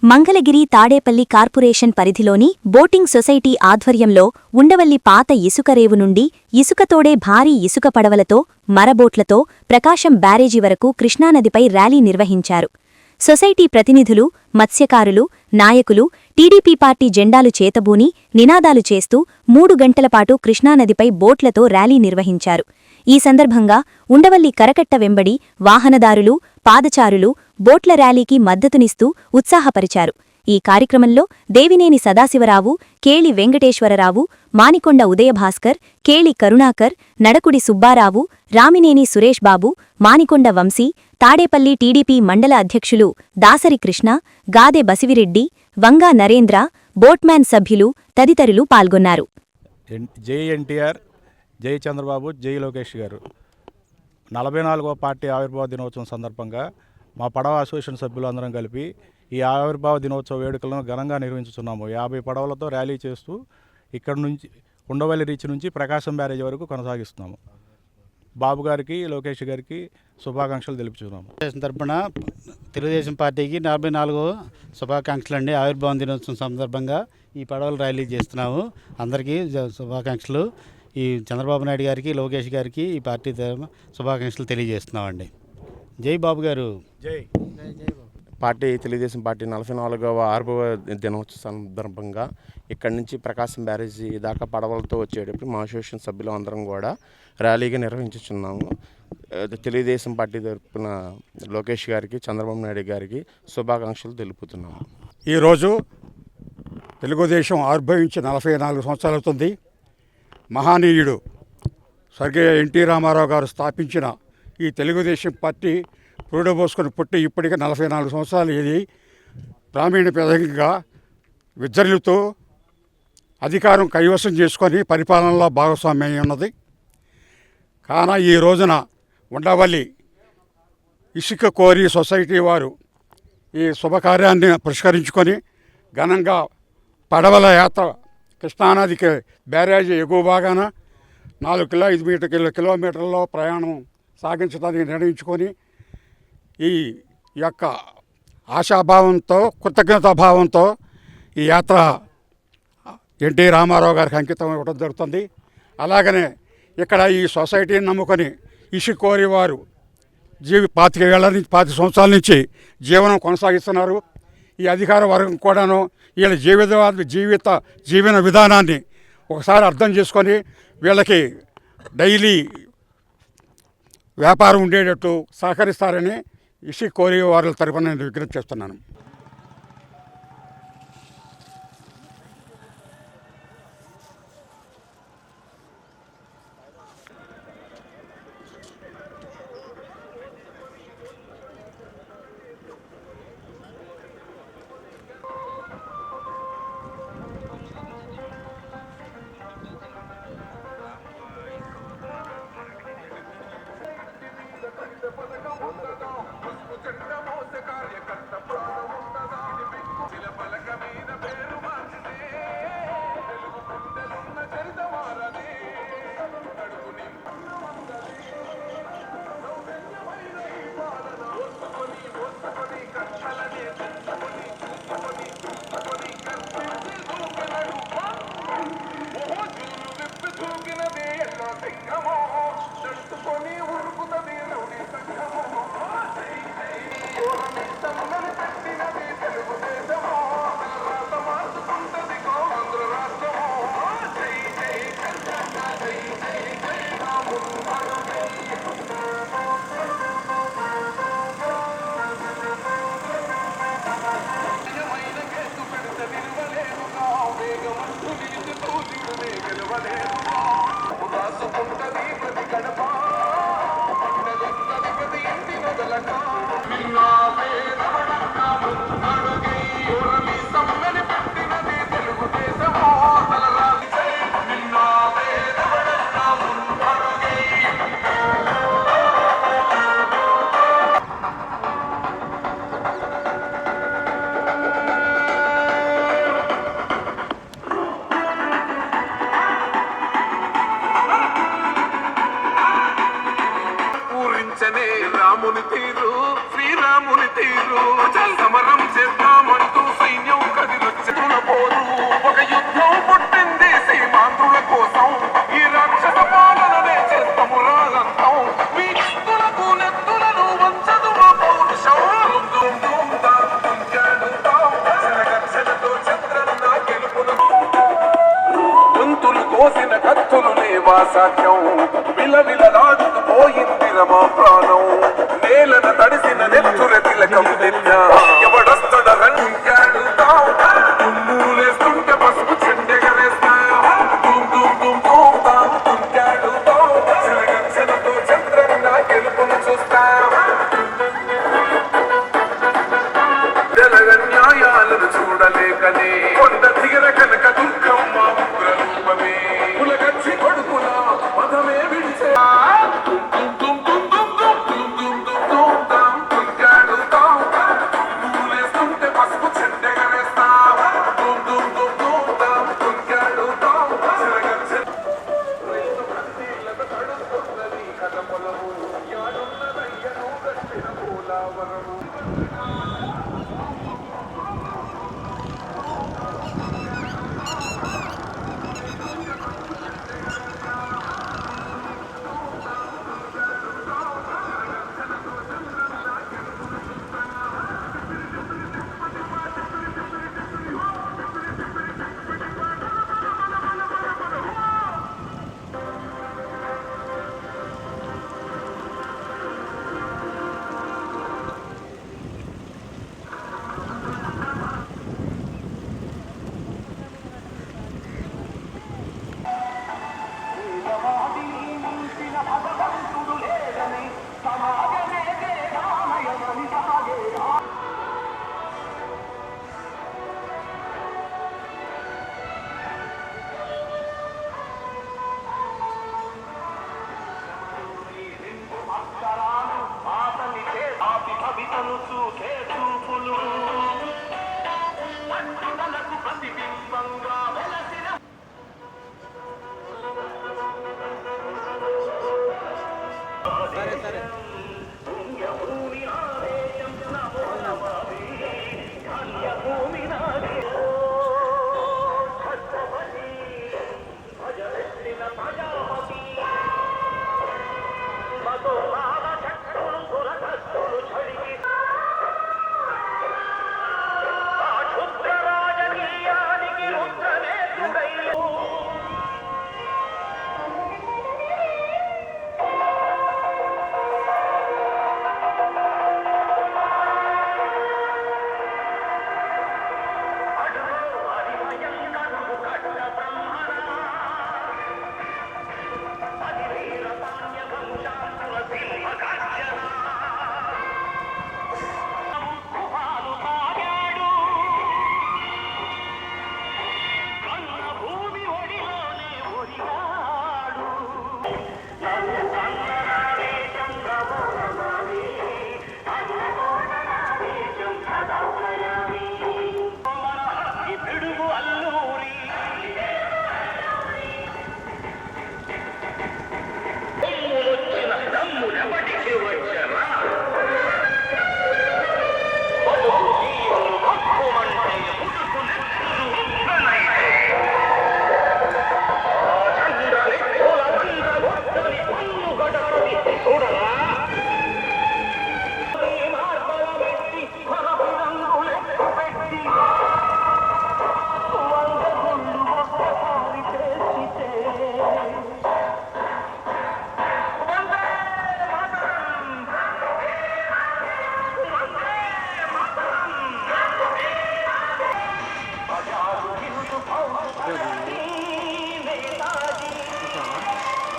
Mangalagiri Tadepalli corporation పరిధిలోని boating society ఆధ్వర్యంలో ఉండవల్లి పాత ఇసుక రేవు నుండి ఇసుకతోడే భారీ ఇసుక పడవలతో మరబోట్లతో ప్రకాశం బ్యారేజీ వరకు కృష్ణానదిపై ర్యాలీ నిర్వహించారు. సొసైటీ ప్రతినిధులు, మత్స్యకారులు, నాయకులు టీడీపీ పార్టీ జెండాలు చేతబూని నినాదాలు చేస్తూ 3 గంటలపాటు కృష్ణానదిపై బోట్లతో ర్యాలీ నిర్వహించారు. ఈ సందర్భంగా ఉండవల్లి కరకట్ట వెంబడి వాహనదారులు, పాదచారులు బోట్ల ర్యాలీకి మద్దతునిస్తూ ఉత్సాహపరిచారు. ఈ కార్యక్రమంలో దేవినేని సదాశివరావు, కేళి వెంకటేశ్వరరావు, మానికొండ ఉదయభాస్కర్, కేళి కరుణాకర్, నడకుడి సుబ్బారావు, రామినేని సురేష్ బాబు, మానికొండ వంశీ, తాడేపల్లి టీడీపీ మండల అధ్యక్షులు దాసరి కృష్ణ, గాదె బసివిరెడ్డి, వంగా నరేంద్ర, బోట్మ్యాన్ సభ్యులు తదితరులు పాల్గొన్నారు. జై ఎన్టీఆర్, జై చంద్రబాబు, జై లోకేష్ గారు. 44వ పార్టీ ఆవిర్భావ దినోత్సవం సందర్భంగా మా పడవ అసోసియేషన్ సభ్యులందరం కలిపి ఈ ఆవిర్భావ దినోత్సవ వేడుకలను ఘనంగా నిర్వహించుతున్నాము. 50 పడవలతో ర్యాలీ చేస్తూ ఇక్కడి నుంచి ఉండవల్లి రీచ్ నుంచి ప్రకాశం బ్యారేజ్ వరకు కొనసాగిస్తున్నాము. బాబు గారికి, లోకేష్ గారికి శుభాకాంక్షలు తెలుపుతున్నాము. తరపున తెలుగుదేశం పార్టీకి 44 శుభాకాంక్షలు అండి. ఆవిర్భావ దినోత్సవం సందర్భంగా ఈ పడవలు ర్యాలీ చేస్తున్నాము. అందరికీ శుభాకాంక్షలు. ఈ చంద్రబాబు నాయుడు గారికి, లోకేష్ గారికి ఈ పార్టీ శుభాకాంక్షలు తెలియజేస్తున్నామండి. జై బాబు గారు. జై పార్టీ తెలుగుదేశం పార్టీ 44వ ఆవిర్భావ దినోత్సవ సందర్భంగా ఇక్కడి నుంచి ప్రకాశం బ్యారేజీ దాకా పడవలతో వచ్చేటప్పుడు మా అసోసియేషన్ సభ్యులు అందరం కూడా ర్యాలీగా నిర్వహించుచున్నాము. తెలుగుదేశం పార్టీ తరఫున లోకేష్ గారికి, చంద్రబాబు నాయుడు గారికి శుభాకాంక్షలు తెలుపుతున్నాము. ఈరోజు తెలుగుదేశం ఆవిర్భవించి 44 సంవత్సరాలు అవుతుంది. మహానీయుడు స్వర్గీయ ఎన్టీ రామారావు గారు స్థాపించిన ఈ తెలుగుదేశం పార్టీ పురుడబోసుకొని పుట్టి ఇప్పటికే 44 సంవత్సరాలు ఇది గ్రామీణ ప్రజగా విద్యలతో అధికారం కైవసం చేసుకొని పరిపాలనలో భాగస్వామ్యం ఉన్నది. కాన ఈ రోజున ఉండవల్లి ఇసుక కోరి సొసైటీ వారు ఈ శుభకార్యాన్ని పురస్కరించుకొని ఘనంగా పడవల యాత్ర కృష్ణానదికి బ్యారేజీ ఎగువ భాగాన 4 కిలోమీటర్లలో ప్రయాణం సాగించడానికి నిర్ణయించుకొని ఈ యొక్క ఆశాభావంతో, కృతజ్ఞతాభావంతో ఈ యాత్ర ఎన్టీ రామారావు గారికి అంకితం ఇవ్వడం జరుగుతుంది. అలాగనే ఇక్కడ ఈ సొసైటీని నమ్ముకొని ఇసుక కోరి వారు 25 సంవత్సరాల నుంచి జీవనం కొనసాగిస్తున్నారు. ఈ అధికార వర్గం కూడాను వీళ్ళ జీవన విధానాన్ని ఒకసారి అర్థం చేసుకొని వీళ్ళకి డైలీ వ్యాపారం ఉండేటట్టు సహకరిస్తారని ఇసుక కోరి వారి తరఫున నేను విజ్ఞప్తి చేస్తున్నాను. కార్యకర్త ప్రాణం సాధ్యం విలవిలలాడుతూ పోయిందిర మా ప్రాణం నేలన తడిసిన నెత్తుల తిలకం నిత్య ఎవడొస్తడ రంగాడుతాం తుమ్ములేస్తుంటే పసుపు చెండెగరేస్తా తుమ్ తుమ్ తుమ్ తుమ్ తాం తుంగాడుతాం చిరగచ్చలతో చంద్రన్న గెలుపును చూస్తా న్యాయాలను చూడలేకనే కొండ దిగర కనక దుఃఖం మా ఉగ్రరూపమే పులగచ్చి కొడుకుల మధమే విడిచే తుంగాడుతాం పసుపు చెండెగరేస్తా తుంగాడుతాం చిరగచ్చ రైతు కన్నీళ్లకు తడుస్తున్నది కథపొలము యాడున్నదయ్యను కట్టిన పోలావరము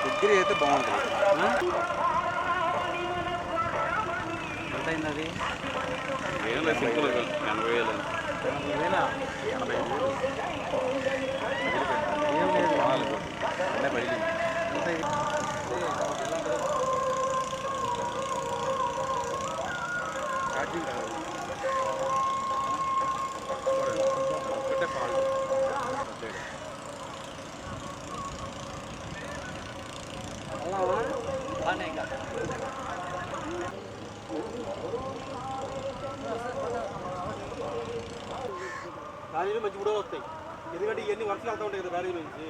డిగ్రీ అయితే బాగుంటుంది. ఎంత అయింది అది? వేలు సింపుల్ 80,000. 80,000? 85,000. ఏం లేదు అంటే పడింది. ఛార్జింగ్ రాదు. ఒకటే ఫాల్ట్. బ్యారేజీలు మంచి కూడా వస్తాయి, ఎందుకంటే ఇవన్నీ వర్షాలు వెళ్తూ ఉంటాయి కదా బ్యారేజీ నుంచి.